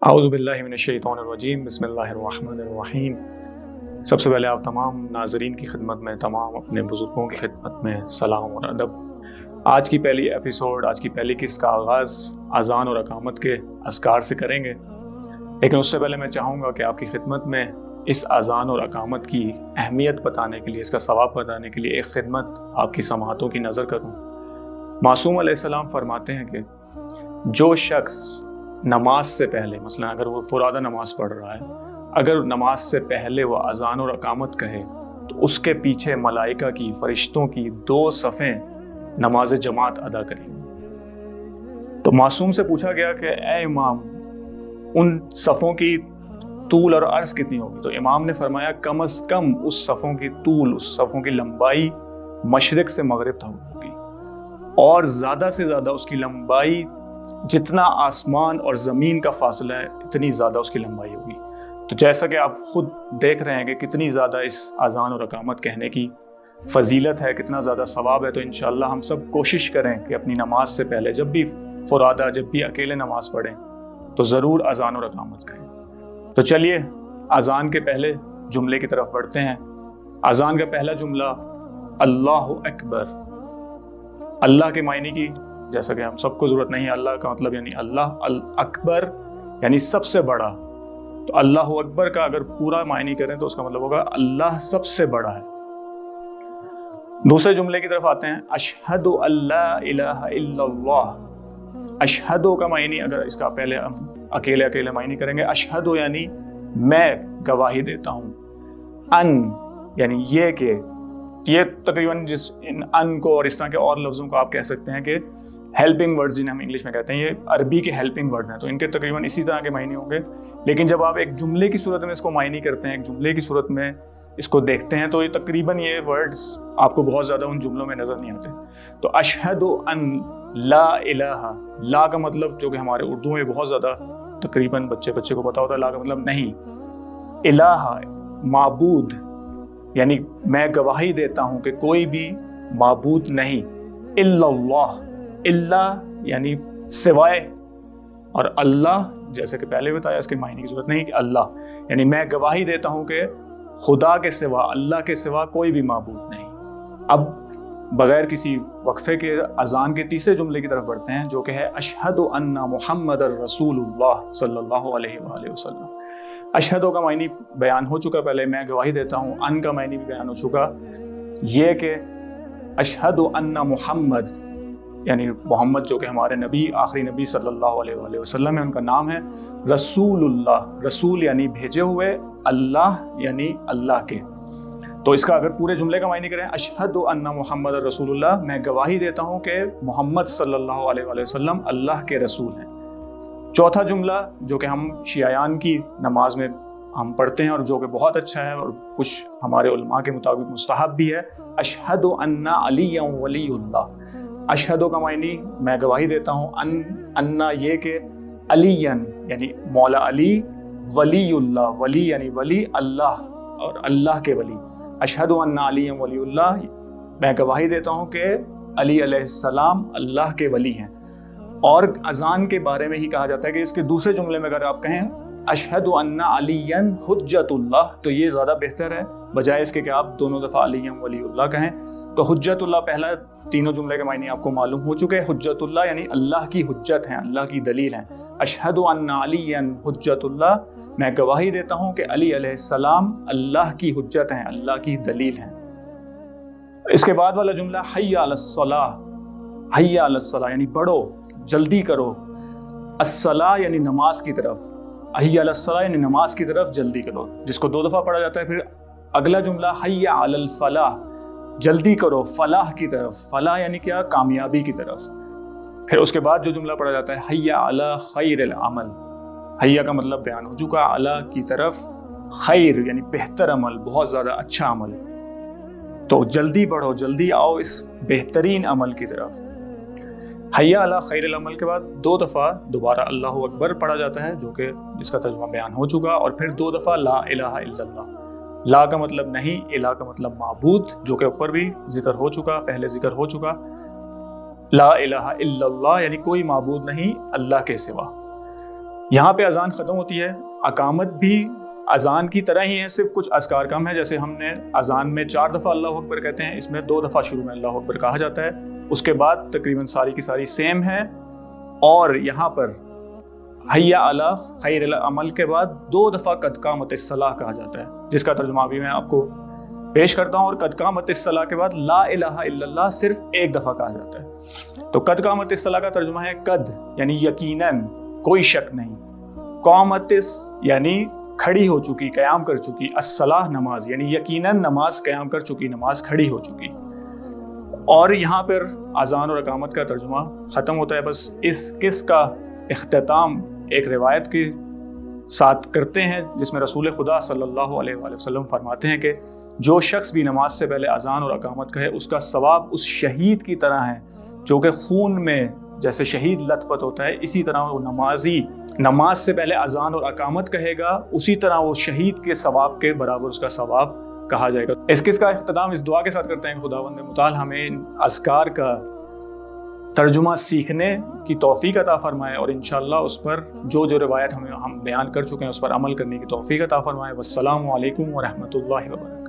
आऊज़ु बिल्लाहि मिनश्शैतानिर्रजीम बिस्मिल्लाहिर्रहमानिर्रहीम। सबसे पहले आप तमाम नाज़रीन की खिदमत में, तमाम अपने बुज़ुर्गों की खिदमत में सलाम और अदब। आज की पहली एपिसोड, आज की पहली किस्त का आगाज़ अज़ान और अकामत के अस्कार से करेंगे, लेकिन उससे पहले मैं चाहूँगा कि आपकी खिदमत में इस अज़ान और अकामत की अहमियत बताने के लिए, इसका सवाब बताने के लिए एक खिदमत आपकी समातों की नज़र करूँ। मासूम अलैहिस्सलाम फरमाते हैं कि जो शख्स नमाज से पहले, मसलन अगर वो फुरादा नमाज पढ़ रहा है, अगर नमाज से पहले वो अज़ान और अकामत कहे तो उसके पीछे मलाइका की, फरिश्तों की 2 सफ़ें नमाज जमात अदा करेंगे। तो मासूम से पूछा गया कि ए इमाम, उन सफ़ों की तूल और अर्ज़ कितनी होगी? तो इमाम ने फरमाया कम अज़ कम उस सफ़ों की तूल, उस सफ़ों की लंबाई मशरिक़ से मगरिब तक होगी, और ज़्यादा से ज़्यादा उसकी लंबाई, जितना आसमान और ज़मीन का फासला है इतनी ज़्यादा उसकी लंबाई होगी। तो जैसा कि आप खुद देख रहे हैं कि कितनी ज़्यादा इस अज़ान और अकामत कहने की फ़जीलत है, कितना ज़्यादा सवाब है। तो इंशाअल्लाह हम सब कोशिश करें कि अपनी नमाज से पहले, जब भी फुरादा, जब भी अकेले नमाज पढ़ें, तो ज़रूर अज़ान और अकामत करें। तो चलिए अज़ान के पहले जुमले की तरफ बढ़ते हैं। अज़ान का पहला जुमला अल्लाहु अकबर। अल्लाह के मायने की, जैसा कि हम सबको ज़रूरत नहीं है, अल्लाह का मतलब यानी अल्लाह, अल अकबर यानी सबसे बड़ा। तो अल्लाह अकबर का अगर पूरा मायने करें तो उसका मतलब होगा अल्लाह सबसे बड़ा है। दूसरे जुमले की तरफ आते हैं, अशहदु अल्ला इलाहा इल्लल्लाह। अशहदु का मायने, अगर इसका पहले हम अकेले मायने करेंगे, अशहदु यानी मैं गवाही देता हूँ, अन यानी ये तकरीबन जिस इन अन को और इस तरह के और लफ्ज़ों को आप कह सकते हैं कि हेल्पिंग वर्ड्स, जिन्हें हम इंग्लिश में कहते हैं, ये अरबी के हेल्पिंग वर्ड्स हैं, तो इनके तकरीबन इसी तरह के मायने होंगे। लेकिन जब आप एक जुमले की सूरत में इसको मायने करते हैं, एक जुमले की सूरत में इसको देखते हैं, तो ये तकरीबन ये वर्ड्स आपको बहुत ज़्यादा उन जुमलों में नज़र नहीं आते। तो अशहदु अन ला इलाहा, ला का मतलब, जो कि हमारे उर्दू में बहुत ज़्यादा तकरीबन बच्चे को पता होता है, ला का मतलब नहीं। इलाहा माबूद, यानी मैं गवाही देता हूँ कि कोई भी माबूद नहीं, इल्लल्लाह, इल्ला यानी सिवाय, और अल्लाह जैसे कि पहले बताया इसके मायने की जरूरत नहीं कि अल्लाह, यानी मैं गवाही देता हूं कि खुदा के सिवा, अल्लाह के सिवा कोई भी माबूद नहीं। अब बगैर किसी वक्फे के अज़ान के तीसरे जुमले की तरफ बढ़ते हैं, जो कि है अशहदु अन्ना मुहम्मदर रसूलुल्लाह सल्लल्लाहु अलैहि वसल्लम। अशहदु का मायने बयान हो चुका पहले, मैं गवाही देता हूँ। अन का मायने भी बयान हो चुका, ये कि अशहदु अन्ना मुहम्मद यानी मोहम्मद, जो कि हमारे नबी, आखिरी नबी सल्लल्लाहु अलैहि वसल्लम है, उनका नाम है रसूलुल्लाह। रसूल यानी भेजे हुए, अल्लाह यानी अल्लाह के। तो इसका अगर पूरे जुमले का मायने करें, अशहदु अन्ना मुहम्मद रसूलुल्लाह, मैं गवाही देता हूँ कि मोहम्मद सल्लल्लाहु अलैहि वसल्लम अल्लाह के रसूल हैं। चौथा जुमला, जो कि हम शियायान की नमाज में हम पढ़ते हैं और जो कि बहुत अच्छा है और कुछ हमारे उलमा के मुताबिक मुस्तहब भी है, अशहदु अन्ना अलिय्यन वलीयुल्लाह। अशहदु का मायने मैं गवाही देता हूँ, अन्ना ये कि अलीयन यानी मौला अली, वलीयुल्लाह, वली यानी वली अल्लाह और अल्लाह के वली। अशहदु अन्ना अलियन वलीयुल्लाह, मैं गवाही देता हूँ कि अली अलैहिस्सलाम अल्लाह के वली हैं। और अज़ान के बारे में ही कहा जाता है कि इसके दूसरे जुमले में अगर आप कहें अशहदु अन्ना अलियन हुज्जतुल्लाह, तो ये ज़्यादा बेहतर है, बजाय इसके कि आप दोनों दफ़ा अलियन वलीयुल्लाह कहें। तो हुज्जतुल्लाह, पहला तीनों जुमले के मायने आपको मालूम हो चुके हैं। हुज्जतुल्लाह यानी अल्लाह की हुज्जत हैं, अल्लाह की दलील हैं। अशहदु अन्ना अलियन हुज्जतुल्लाह, मैं गवाही देता हूँ कि अली अलैहिस्सलाम अल्लाह की हुज्जत हैं, अल्लाह की दलील हैं। इसके बाद वाला जुमला हय्या अलस्सलाह, हय्या अलस्सलाह यानी बढ़ो, जल्दी करो। अस्सलाह यानी नमाज की तरफ, हय्या अलस्सलाह यानी नमाज की तरफ जल्दी करो, जिसको 2 दफ़ा पढ़ा जाता है। फिर अगला जुमला हय्या अलल फलाह, जल्दी करो फलाह की तरफ। फलाह यानी क्या? कामयाबी की तरफ। फिर उसके बाद जो जुमला पढ़ा जाता है हय्या अला खैरिल अमल, हय्या का मतलब बयान हो चुका, अला की तरफ, खैर यानी बेहतर अमल, बहुत ज़्यादा अच्छा अमल। तो जल्दी बढ़ो, जल्दी आओ इस बेहतरीन अमल की तरफ। हय्या अला खैरिल अमल के बाद 2 दफ़ा दोबारा अल्लाहु अकबर पढ़ा जाता है, जो कि जिसका तर्जुमा बयान हो चुका, और फिर 2 दफ़ा ला इलाहा इल्लल्लाह। ला का मतलब नहीं, इला का मतलब माबूद, जो कि ऊपर भी जिक्र हो चुका, पहले जिक्र हो चुका। ला इलाहा इल्लल्लाह यानी कोई माबूद नहीं अल्लाह के सिवा। یہاں پہ اذان ختم ہوتی ہے. اقامت بھی اذان کی طرح ہی ہے, صرف کچھ اذکار کم ہے. جیسے ہم نے اذان میں 4 دفعہ اللہ اکبر کہتے ہیں, اس میں 2 دفعہ شروع میں اللہ اکبر کہا جاتا ہے. اس کے بعد تقریباً ساری کی ساری سیم ہے. اور یہاں پر حی علی خیر العمل کے بعد 2 دفعہ قد قامت الصلاۃ کہا جاتا ہے, جس کا ترجمہ بھی میں آپ کو پیش کرتا ہوں. اور قد قامت الصلاۃ کے بعد لا الہ الا اللہ صرف 1 دفعہ کہا جاتا ہے. تو قد قامت الصلاۃ کا ترجمہ ہے قد یعنی یقیناً, کوئی شک نہیں. قامت یعنی کھڑی ہو چکی, قیام کر چکی. الصلاۃ نماز یعنی یقیناً نماز قیام کر چکی, نماز کھڑی ہو چکی. اور یہاں پر اذان اور اقامت کا ترجمہ ختم ہوتا ہے. بس اس قص کا اختتام ایک روایت کے ساتھ کرتے ہیں, جس میں رسول خدا صلی اللہ علیہ وآلہ وسلم فرماتے ہیں کہ جو شخص بھی نماز سے پہلے اذان اور اقامت کہے, اس کا ثواب اس شہید کی طرح ہے جو کہ خون میں جیسے شہید لت پت ہوتا ہے, اسی طرح وہ نمازی نماز سے پہلے اذان اور اقامت کہے گا, اسی طرح وہ شہید کے ثواب کے برابر اس کا ثواب کہا جائے گا. اس قص کا اختتام اس دعا کے ساتھ کرتے ہیں کہ خداوند متعال ہمیں اذکار کا ترجمہ سیکھنے کی توفیق عطا فرمائے, اور انشاءاللہ اس پر جو روایت ہم بیان کر چکے ہیں اس پر عمل کرنے کی توفیق عطا فرمائے. والسلام علیکم ورحمۃ اللہ وبرکاتہ.